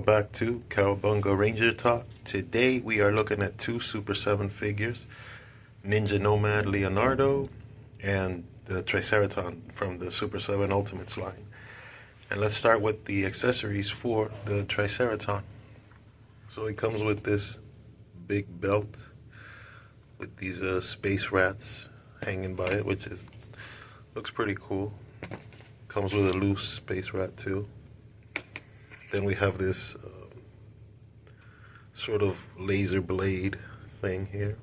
welcome back to Cowabunga Ranger Talk. Today we are looking at two Super 7 figures, Ninja Nomad Leonardo and the Triceraton from the Super 7 Ultimates line. And let's start with the accessories for the Triceraton. So it comes with this big belt with these space rats hanging by it, which looks pretty cool. Comes with a loose space rat too. Then we have this sort of laser blade thing here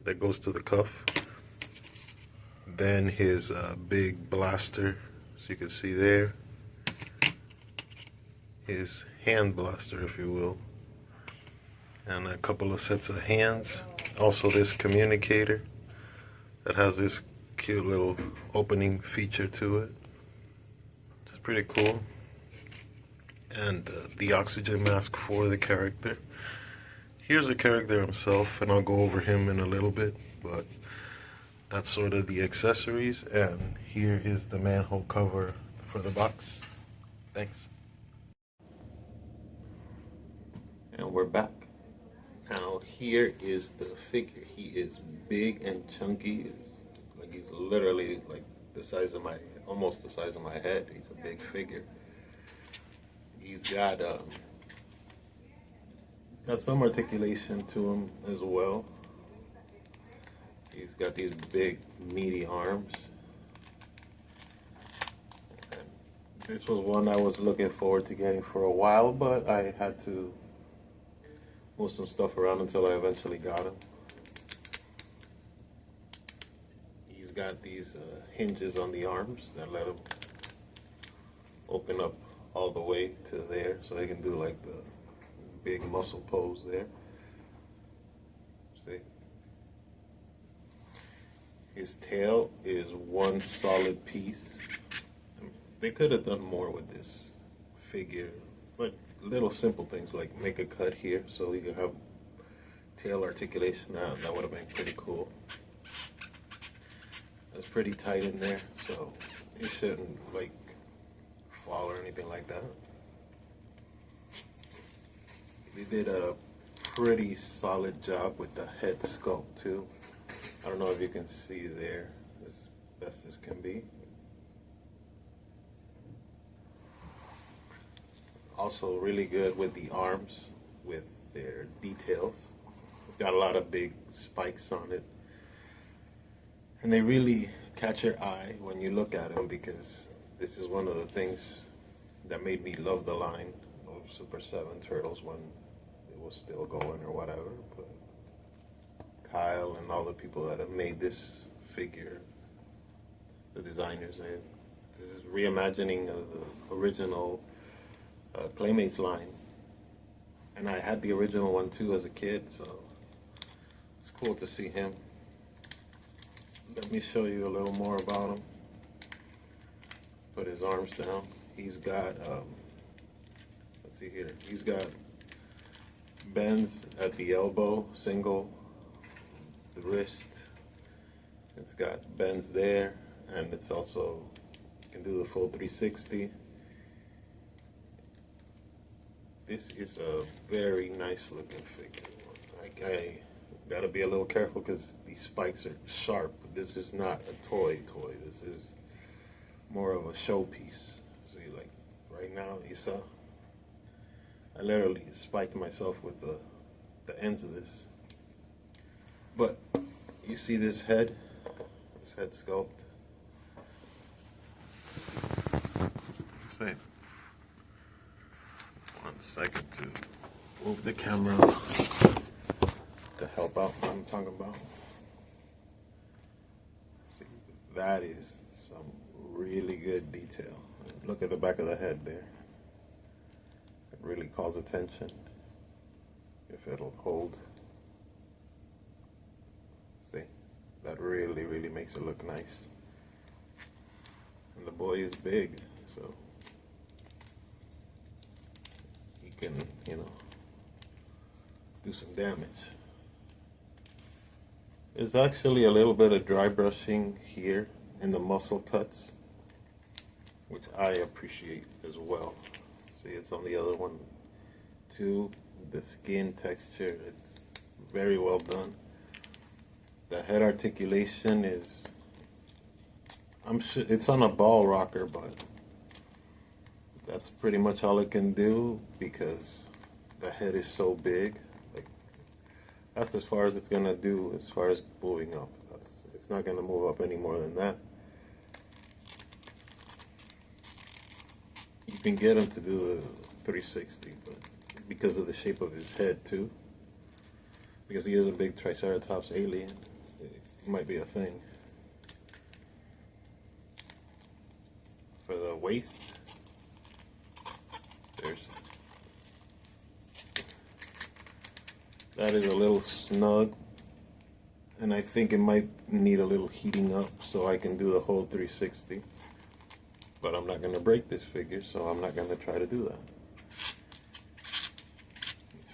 that goes to the cuff. Then his big blaster, as you can see there. His hand blaster, if you will. And a couple of sets of hands. Also this communicator that has this cute little opening feature to it. It's pretty cool. And the oxygen mask for the character. Here's the character himself, and I'll go over him in a little bit, but that's sort of the accessories, and here is the manhole cover for the box. Thanks. And we're back. Now here is the figure. He is big and chunky. Like he's literally like the size of almost the size of my head. He's a big figure. He's got some articulation to him as well. He's got these big meaty arms. And this was one I was looking forward to getting for a while, but I had to move some stuff around until I eventually got him. He's got these hinges on the arms that let him open up all the way to there, so they can do like the big muscle pose there. See? His tail is one solid piece. They could have done more with this figure, but little simple things like make a cut here so you can have tail articulation. That would have been pretty cool. That's pretty tight in there, so it shouldn't like fall or anything like that. They did a pretty solid job with the head sculpt too. I don't know if you can see there as best as can be. Also really good with the arms, with their details. It's got a lot of big spikes on it. And they really catch your eye when you look at them, because this is one of the things that made me love the line of Super 7 Turtles when it was still going or whatever. But Kyle and all the people that have made this figure, the designers, this is reimagining of the original Playmates line. And I had the original one too as a kid, so it's cool to see him. Let me show you a little more about him. Put his arms down. He's got, let's see here, he's got bends at the elbow, single, the wrist. It's got bends there, and it's also, can do the full 360. This is a very nice looking figure. I gotta be a little careful because these spikes are sharp. This is not a toy. This is more of a showpiece. See, like right now, you saw, I literally spiked myself with the ends of this. But you see this head sculpt. Let's see. 1 second to move the camera to help out what I'm talking about. See, that is some really good detail. Look at the back of the head there. It really calls attention if it'll hold. See, that really makes it look nice. And the boy is big, so he can, do some damage. There's actually a little bit of dry brushing here in the muscle cuts, which I appreciate as well. See, it's on the other one too. The skin texture, it's very well done. The head articulation is, I'm sure it's on a ball rocker, but that's pretty much all it can do because the head is so big. Like, that's as far as it's gonna do as far as moving up. It's not gonna move up any more than that. You can get him to do the 360, but because of the shape of his head too, because he is a big Triceratops alien, it might be a thing. For the waist, that is a little snug, and I think it might need a little heating up so I can do the whole 360. But I'm not going to break this figure, so I'm not going to try to do that.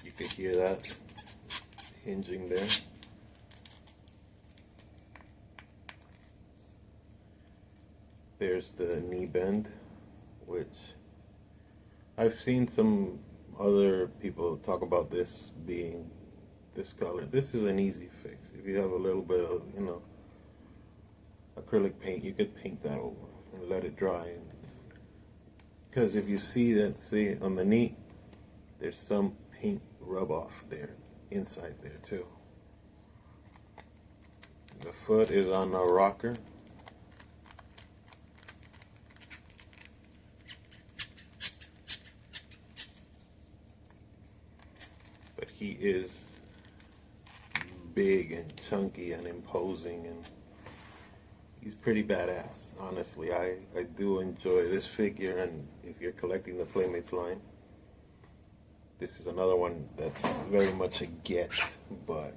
You can hear that hinging there. There's the knee bend, which I've seen some other people talk about this being this color. This is an easy fix. If you have a little bit of, acrylic paint, you could paint that over and let it dry. Because if you see that, see on the knee, there's some paint rub off there, inside there too. The foot is on a rocker. But he is big and chunky and imposing, and he's pretty badass. Honestly, I do enjoy this figure, and if you're collecting the Playmates line, this is another one that's very much a get, but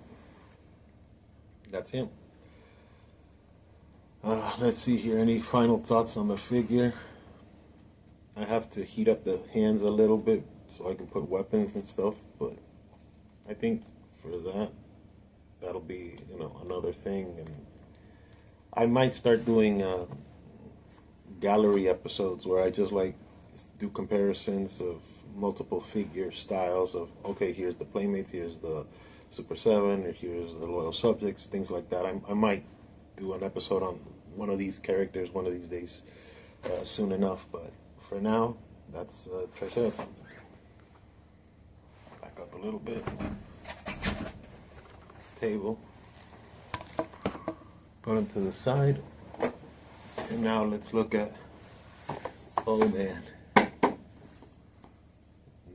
that's him. Let's see here, any final thoughts on the figure? I have to heat up the hands a little bit so I can put weapons and stuff, but I think for that, that'll be, another thing. And I might start doing gallery episodes where I just do comparisons of multiple figure styles of, okay, here's the Playmates, here's the Super 7, or here's the Loyal Subjects, things like that. I might do an episode on one of these characters one of these days soon enough, but for now, that's Triceraton. Back up a little bit. Table. Put him to the side. And now let's look at, oh man,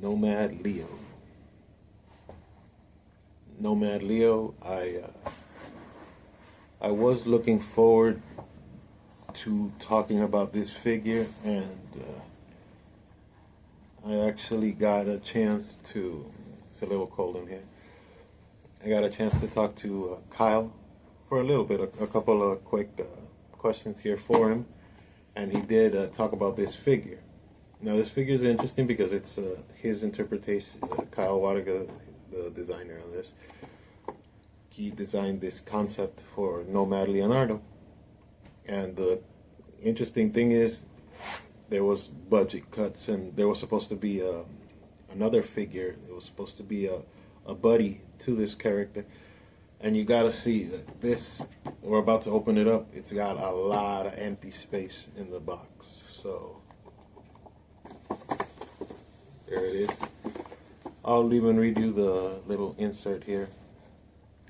Nomad Leo. Nomad Leo, I was looking forward to talking about this figure, and I actually got a chance to, it's a little cold in here, I got a chance to talk to Kyle for a little bit, a couple of quick questions here for him, and he did talk about this figure. Now this figure is interesting because it's his interpretation, Kyle Wadaga, the designer on this, he designed this concept for Nomad Leonardo. And the interesting thing is there was budget cuts, and there was supposed to be another figure. It was supposed to be a buddy to this character. And you gotta see that this, we're about to open it up, it's got a lot of empty space in the box. So there it is. I'll even read you the little insert here.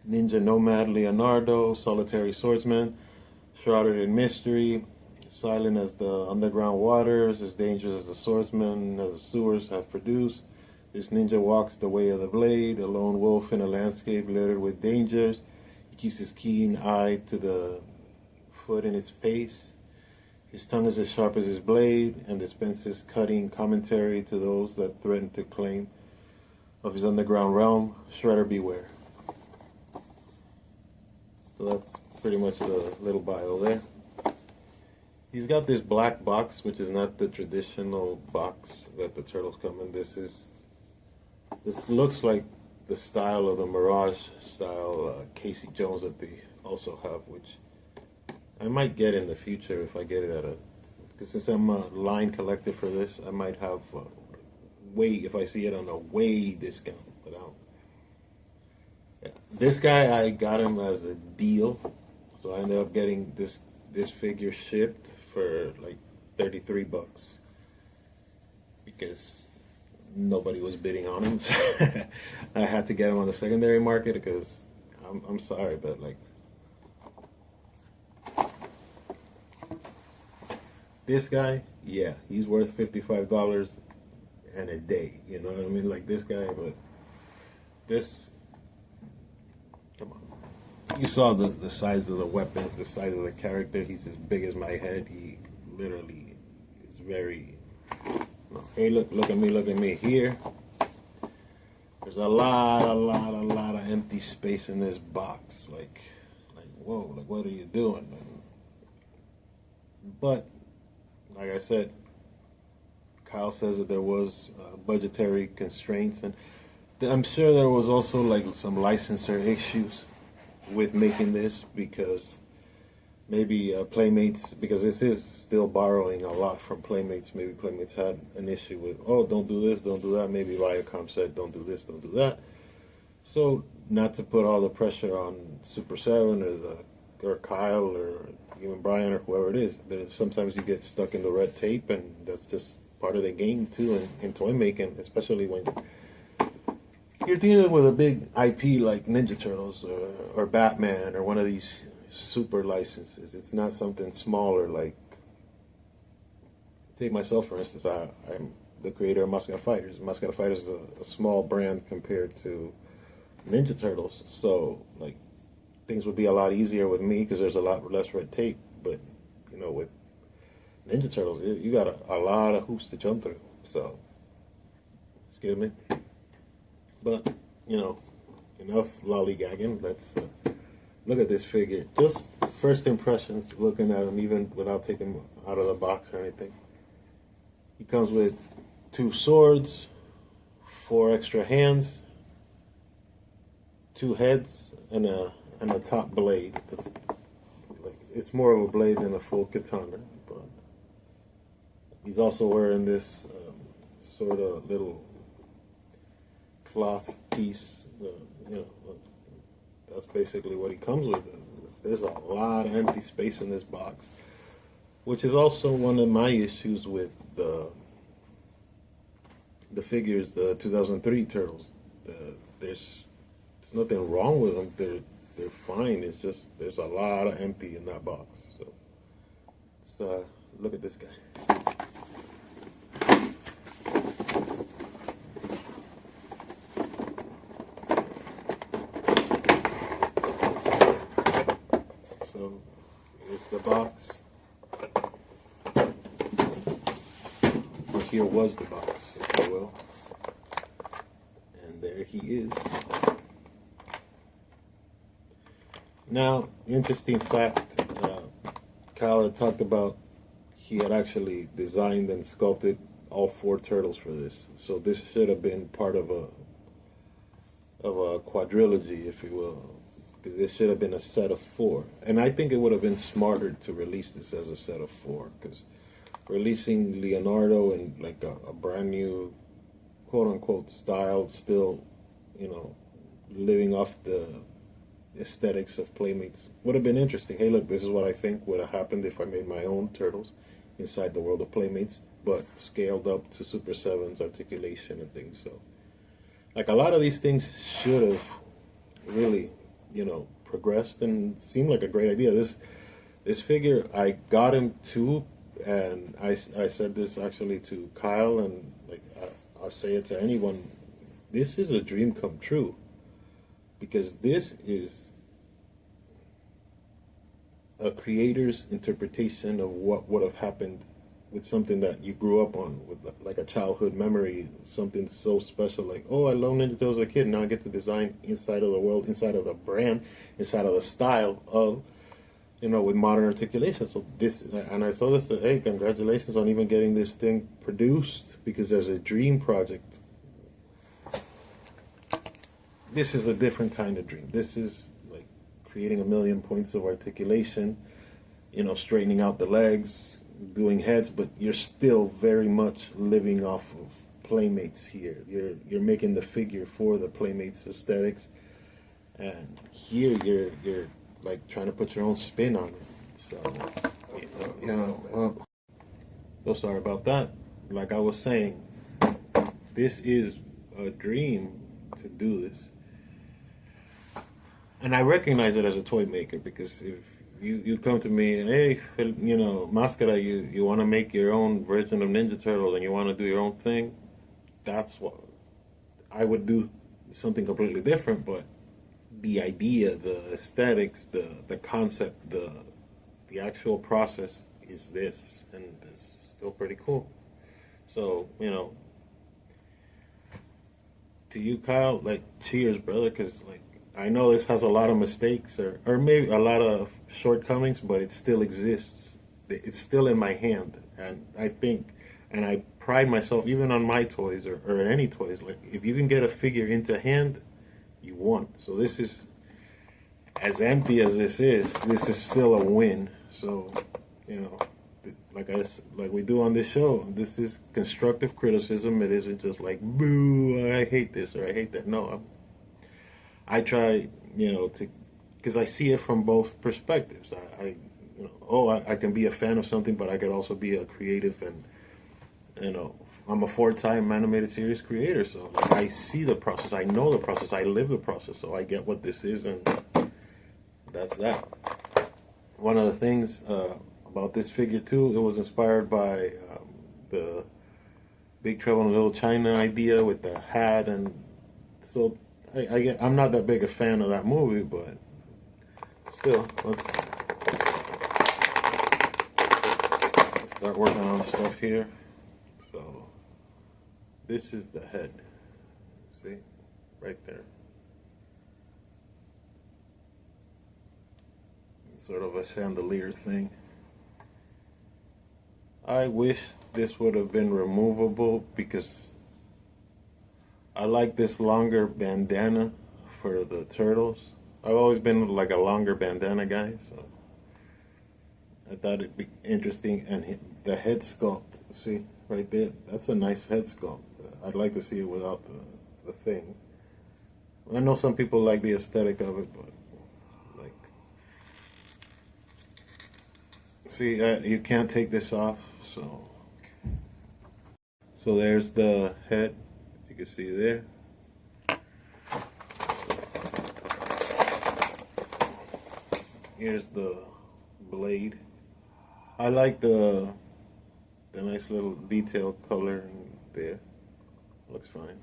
Ninja Nomad Leonardo, solitary swordsman, shrouded in mystery, silent as the underground waters, as dangerous as the swordsman, as the sewers have produced. This ninja walks the way of the blade, a lone wolf in a landscape littered with dangers. He keeps his keen eye to the foot in its pace. His tongue is as sharp as his blade, and dispenses cutting commentary to those that threaten to claim of his underground realm. Shredder beware. So that's pretty much the little bio there. He's got this black box, which is not the traditional box that the turtles come in. This looks like the style of the Mirage style Casey Jones that they also have, which I might get in the future if I get it at a, because since I'm a line collector for this, I might have way, if I see it on a way discount. But I don't. Yeah. This guy, I got him as a deal, so I ended up getting this figure shipped for like $33 because nobody was bidding on him. So I had to get him on the secondary market because I'm sorry, but like this guy, yeah, he's worth $55 and a day. You know what I mean? Like this guy, but this, come on. You saw the size of the weapons, the size of the character. He's as big as my head. He literally is very. Hey, look at me. Here, there's a lot of empty space in this box. Like, whoa, like what are you doing? But, like I said, Kyle says that there was budgetary constraints, and I'm sure there was also like some licensor issues with making this because maybe Playmates, because this is still borrowing a lot from Playmates. Maybe Playmates had an issue with, oh, don't do this, don't do that. Maybe Viacom said, don't do this, don't do that. So not to put all the pressure on Super 7 or Kyle or even Brian or whoever it is. Sometimes you get stuck in the red tape, and that's just part of the game too in toy making, especially when you're dealing with a big IP like Ninja Turtles or Batman or one of these super licenses. It's not something smaller. Like, take myself for instance. I'm the creator of Moscow Fighters. Moscow Fighters is a small brand compared to Ninja Turtles, so like things would be a lot easier with me because there's a lot less red tape. But you know, with Ninja Turtles, you got a lot of hoops to jump through. So, excuse me. But you know, enough lollygagging. Let's look at this figure. Just first impressions, looking at him, even without taking him out of the box or anything. He comes with 2 swords, 4 extra hands, 2 heads, and a top blade. It's more of a blade than a full katana. But he's also wearing this sort of little cloth piece. You know, that's basically what he comes with. There's a lot of empty space in this box, which is also one of my issues with the figures, the 2003 Turtles. There's nothing wrong with them. They're fine. It's just there's a lot of empty in that box. So let's look at this guy. So here's the box. Or here was the box, if you will. And there he is. Now, interesting fact, Kyle had talked about he had actually designed and sculpted all 4 turtles for this. So this should have been part of a quadrilogy, if you will. This should have been a set of 4. And I think it would have been smarter to release this as a set of 4, because releasing Leonardo in like a brand new quote-unquote style, still, you know, living off the aesthetics of Playmates would have been interesting. Hey, look, this is what I think would have happened if I made my own turtles inside the world of Playmates, but scaled up to Super 7's articulation and things. So, like, a lot of these things should have really, you know, progressed and seemed like a great idea. This figure, I got him too, and I said this actually to Kyle, and like I'll say it to anyone. This is a dream come true. Because this is a creator's interpretation of what would have happened with something that you grew up on, with like a childhood memory, something so special like, oh, I love Ninja Turtles as a kid, now I get to design inside of the world, inside of the brand, inside of the style of, you know, with modern articulation. So this, and I saw this, hey, congratulations on even getting this thing produced, because as a dream project, this is a different kind of dream. This is like creating 1,000,000 points of articulation, you know, straightening out the legs, doing heads, but you're still very much living off of playmates here. You're making the figure for the playmates aesthetics, and here you're like trying to put your own spin on it. So well, so sorry about that. Like I was saying, this is a dream to do this. And I recognize it as a toy maker, because if you come to me and, hey, Mascara, you want to make your own version of Ninja Turtle and you want to do your own thing, that's what I would do, something completely different. But the idea, the aesthetics, the concept, the actual process is this, and it's still pretty cool. So, to you, Kyle, like, cheers, brother, because, like, I know this has a lot of mistakes, or maybe a lot of shortcomings, but it still exists. It's still in my hand, and I think, and I pride myself, even on my toys, or any toys, like, if you can get a figure into hand, you won. So this is, as empty as this is still a win. So, like we do on this show, this is constructive criticism. It isn't just like, boo, I hate this or I hate that. No, I try, to, because I see it from both perspectives. I can be a fan of something, but I could also be a creative, and I'm a 4-time animated series creator, so like, I see the process, I know the process, I live the process, so I get what this is, and that's that. One of the things about this figure too, it was inspired by the Big Trouble in Little China idea with the hat, and so I'm not that big a fan of that movie, but still, let's start working on stuff here. So this is the head. See? Right there. It's sort of a chandelier thing. I wish this would have been removable, because I like this longer bandana for the turtles. I've always been like a longer bandana guy, so I thought it'd be interesting. And the head sculpt, see right there, that's a nice head sculpt. I'd like to see it without the thing. I know some people like the aesthetic of it, but like, see, you can't take this off, so there's the head, as you can see there. Here's the blade. I like the nice little detail coloring there. Looks fine.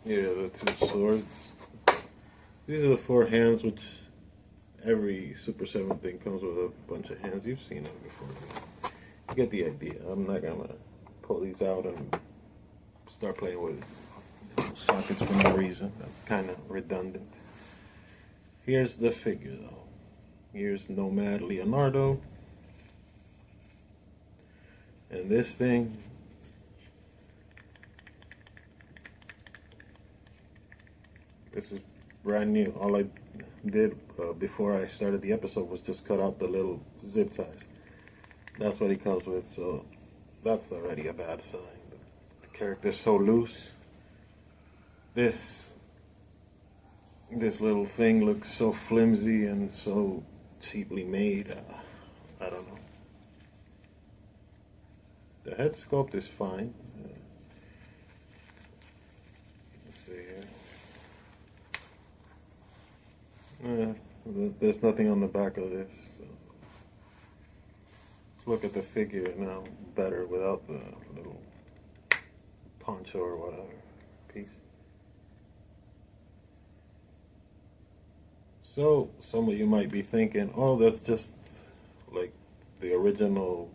Here are the 2 swords. These are the 4 hands, which every Super 7 thing comes with a bunch of hands. You've seen it before. You get the idea. I'm not gonna pull these out and start playing with sockets for no reason. That's kind of redundant. Here's the figure, though. Here's Nomad Leonardo. And this thing, this is brand new. All I did before I started the episode was just cut out the little zip ties. That's what he comes with, so that's already a bad sign. The character's so loose. This little thing looks so flimsy and so cheaply made. I don't know. The head sculpt is fine. Let's see here. There's nothing on the back of this. So. Let's look at the figure now better without the little poncho or whatever piece. So, some of you might be thinking, oh, that's just like the original,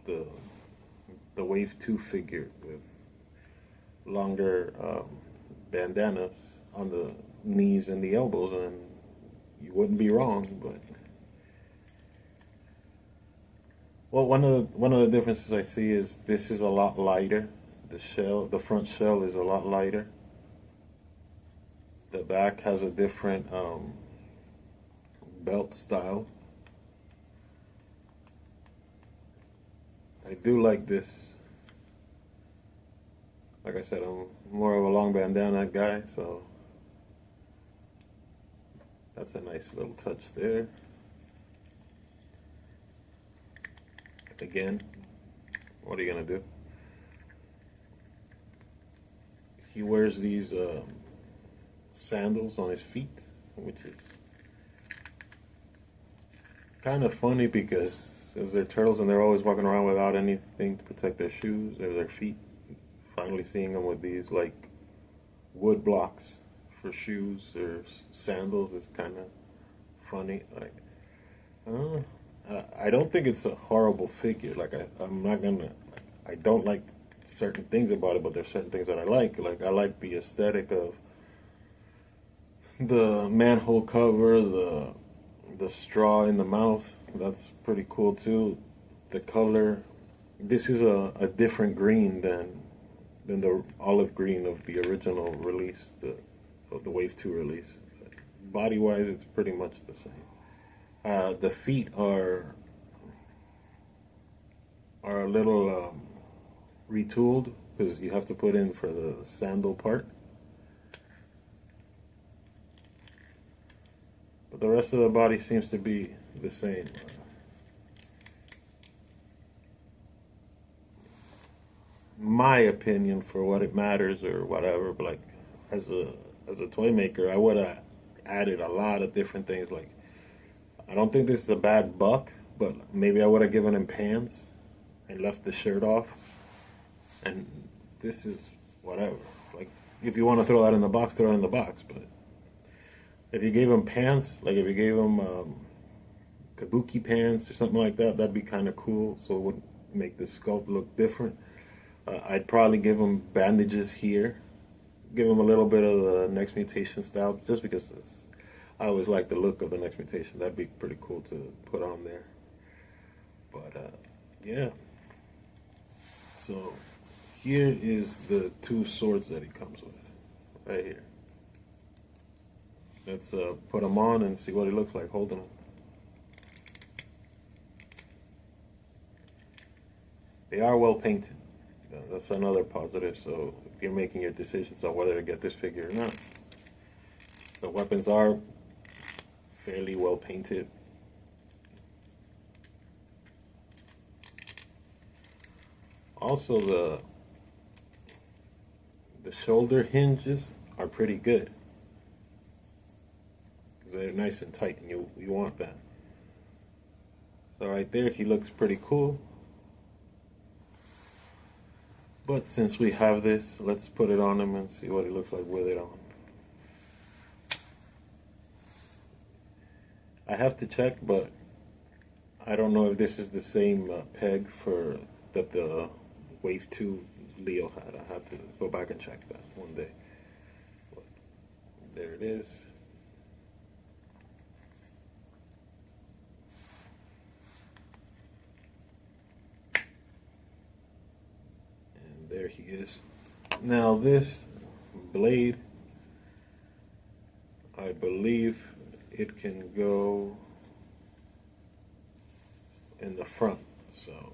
the Wave 2 figure with longer bandanas on the knees and the elbows, and you wouldn't be wrong, but well, one of the differences I see is this is a lot lighter. The front shell is a lot lighter. The back has a different belt style. I do like this. Like I said, I'm more of a long bandana guy, so that's a nice little touch there. Again, what are you gonna do? He wears these sandals on his feet, which is kind of funny because they're turtles and they're always walking around without anything to protect their shoes or their feet. Finally seeing them with these like wood blocks for shoes or sandals is kind of funny. Like, I don't think it's a horrible figure. Like I'm not gonna. I don't like certain things about it, but there's certain things that I like. Like I like the aesthetic of the manhole cover, the straw in the mouth. That's pretty cool too. The color. This is a different green than the olive green of the original release, the Wave 2 release. Body wise, it's pretty much the same. The feet are a little retooled because you have to put in for the sandal part. But the rest of the body seems to be the same. My opinion, for what it matters or whatever, but like as a toy maker, I would have added a lot of different things. Like I don't think this is a bad buck, but maybe I would have given him pants and left the shirt off. And this is whatever. Like if you want to throw that in the box, throw it in the box. But if you gave him pants, like if you gave him kabuki pants or something like that, that'd be kind of cool. So it would make the sculpt look different. I'd probably give him bandages here, give him a little bit of the Next Mutation style, just because I always like the look of the Next Mutation. That'd be pretty cool to put on there. But yeah. So here is the two swords that he comes with, right here. Let's put them on and see what he looks like holding them. They are well painted. That's another positive. So if you're making your decisions on whether to get this figure or not, the weapons are fairly well painted. Also, the shoulder hinges are pretty good. They're nice and tight, and you want that. So right there, he looks pretty cool. But since we have this, let's put it on him and see what he looks like with it on. I have to check, but I don't know if this is the same peg that the Wave 2 Leo had. I have to go back and check that one day. But there it is. And there he is. Now this blade, I believe it can go in the front, so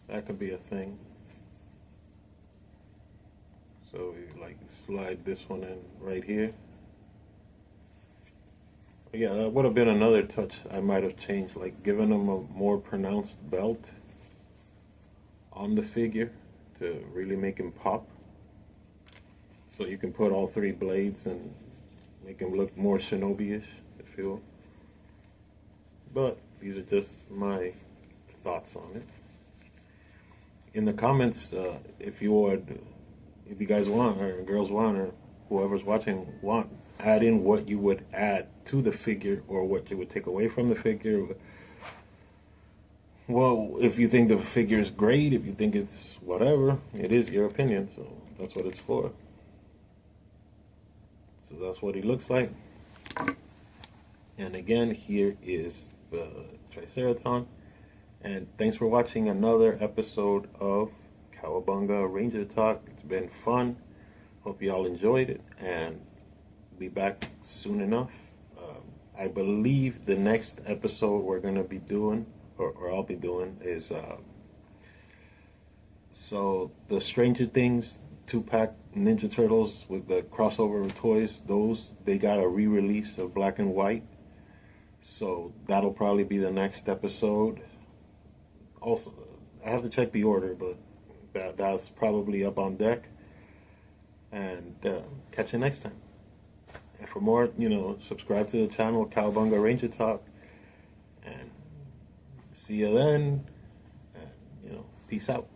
that could be a thing. So we like slide this one in right here. Yeah, that would have been another touch I might have changed, like giving them a more pronounced belt on the figure to really make him pop. So you can put all three blades and make him look more shinobi-ish, if you will. But these are just my thoughts on it. In the comments, if you guys want, or girls want, or whoever's watching want, add in what you would add to the figure or what you would take away from the figure. Well, if you think the figure is great, if you think it's whatever, it is your opinion, so that's what it's for. So that's what he looks like. And again, here is the Triceraton. And thanks for watching another episode of Cowabunga Ranger Talk. It's been fun. Hope y'all enjoyed it, and be back soon enough. I believe the next episode we're gonna be doing, or I'll be doing, is so the Stranger Things 2-pack Ninja Turtles with the crossover of toys. Those, they got a re-release of black and white, so that'll probably be the next episode. Also, I have to check the order, but that's probably up on deck. And catch you next time. And for more, subscribe to the channel, Cowabunga Ranger Talk. And see you then. And, peace out.